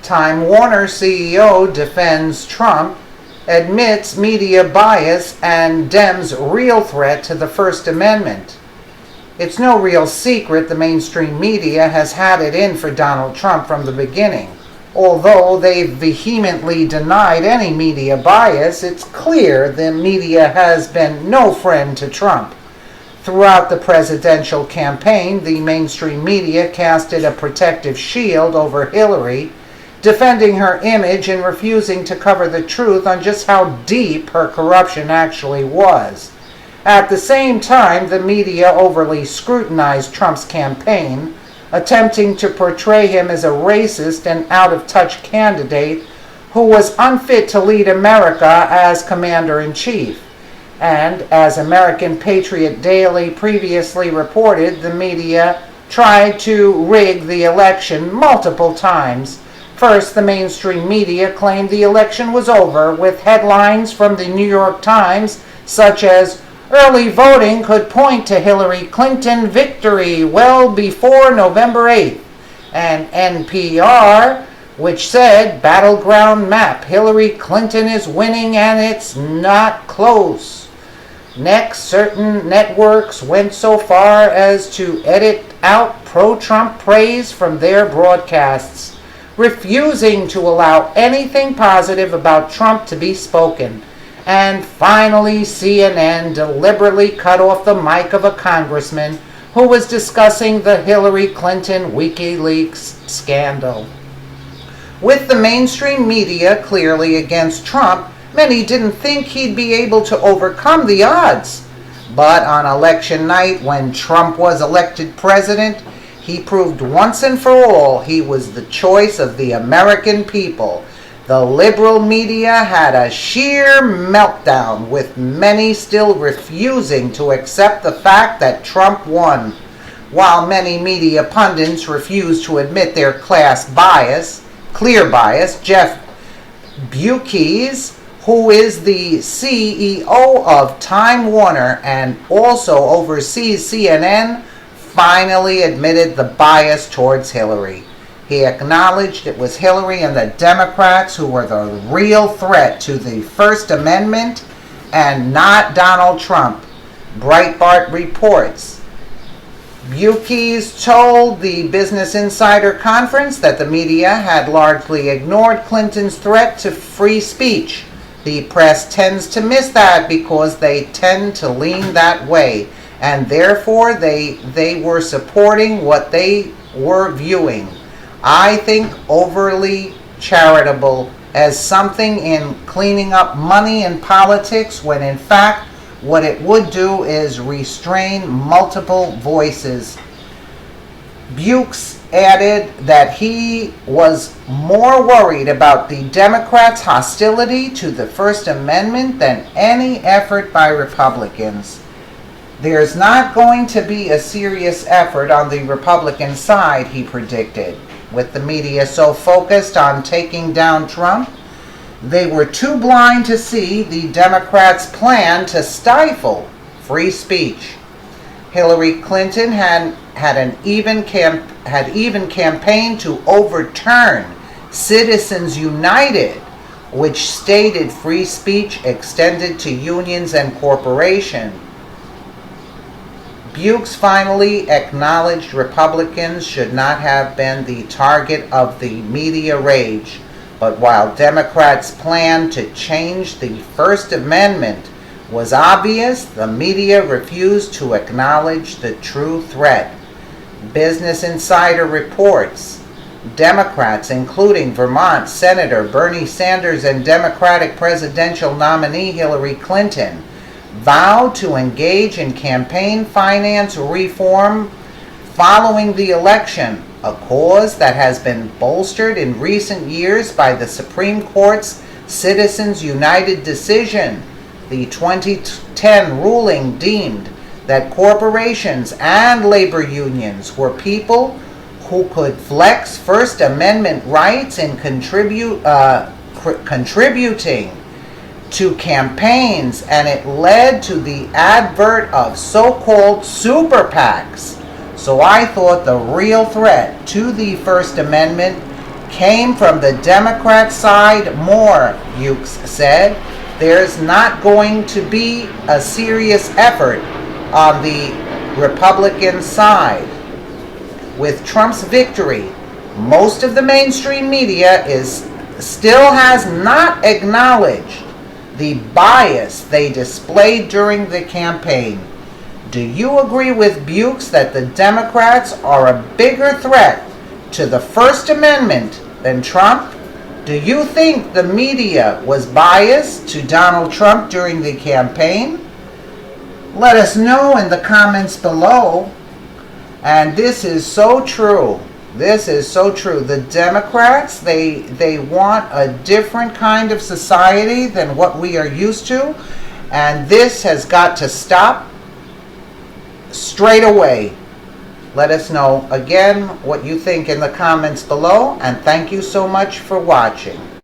Time Warner CEO defends Trump, admits media bias and Dems' real threat to the First Amendment. It's no real secret the mainstream media has had it in for Donald Trump from the beginning. Although they've vehemently denied any media bias, it's clear the media has been no friend to Trump. Throughout the presidential campaign, the mainstream media casted a protective shield over Hillary, defending her image and refusing to cover the truth on just how deep her corruption actually was. At the same time, the media overly scrutinized Trump's campaign, attempting to portray him as a racist and out-of-touch candidate who was unfit to lead America as commander-in-chief. And, as American Patriot Daily previously reported, the media tried to rig the election multiple times. First, the mainstream media claimed the election was over, with headlines from the New York Times such as, "Early voting could point to Hillary Clinton victory well before November 8th, and NPR, which said, "Battleground map, Hillary Clinton is winning and it's not close." Next, certain networks went so far as to edit out pro-Trump praise from their broadcasts, refusing to allow anything positive about Trump to be spoken. And finally, CNN deliberately cut off the mic of a congressman who was discussing the Hillary Clinton WikiLeaks scandal. With the mainstream media clearly against Trump, many didn't think he'd be able to overcome the odds. But on election night, when Trump was elected president, he proved once and for all he was the choice of the American people. The liberal media had a sheer meltdown, with many still refusing to accept the fact that Trump won. While many media pundits refused to admit their clear bias, Jeff Bewkes, who is the CEO of Time Warner and also oversees CNN, finally admitted the bias towards Hillary. He acknowledged it was Hillary and the Democrats who were the real threat to the First Amendment and not Donald Trump. Breitbart reports. Bewkes told the Business Insider Conference that the media had largely ignored Clinton's threat to free speech. The press tends to miss that because they tend to lean that way, and therefore they were supporting what they were viewing. I think overly charitable as something in cleaning up money in politics, when in fact what it would do is restrain multiple voices. Bewkes added that he was more worried about the Democrats' hostility to the First Amendment than any effort by Republicans. There's not going to be a serious effort on the Republican side, he predicted. With the media so focused on taking down Trump, they were too blind to see the Democrats' plan to stifle free speech. Hillary Clinton had even campaigned to overturn Citizens United, which stated free speech extended to unions and corporations. Bewkes finally acknowledged Republicans should not have been the target of the media rage, but while Democrats' plan to change the First Amendment was obvious, the media refused to acknowledge the true threat. Business Insider reports, Democrats, including Vermont Senator Bernie Sanders and Democratic presidential nominee Hillary Clinton, vowed to engage in campaign finance reform following the election, a cause that has been bolstered in recent years by the Supreme Court's Citizens United decision. The 2010 ruling deemed that corporations and labor unions were people who could flex First Amendment rights in contributing to campaigns, and it led to the advert of so-called super PACs. So I thought the real threat to the First Amendment came from the Democrat side more, Hughes said. There's not going to be a serious effort on the Republican side. With Trump's victory, most of the mainstream media still has not acknowledged the bias they displayed during the campaign. Do you agree with Bukes that the Democrats are a bigger threat to the First Amendment than Trump? Do you think the media was biased to Donald Trump during the campaign? Let us know in the comments below. And this is so true. This is so true. The Democrats, they want a different kind of society than what we are used to. And this has got to stop straight away. Let us know again what you think in the comments below. And thank you so much for watching.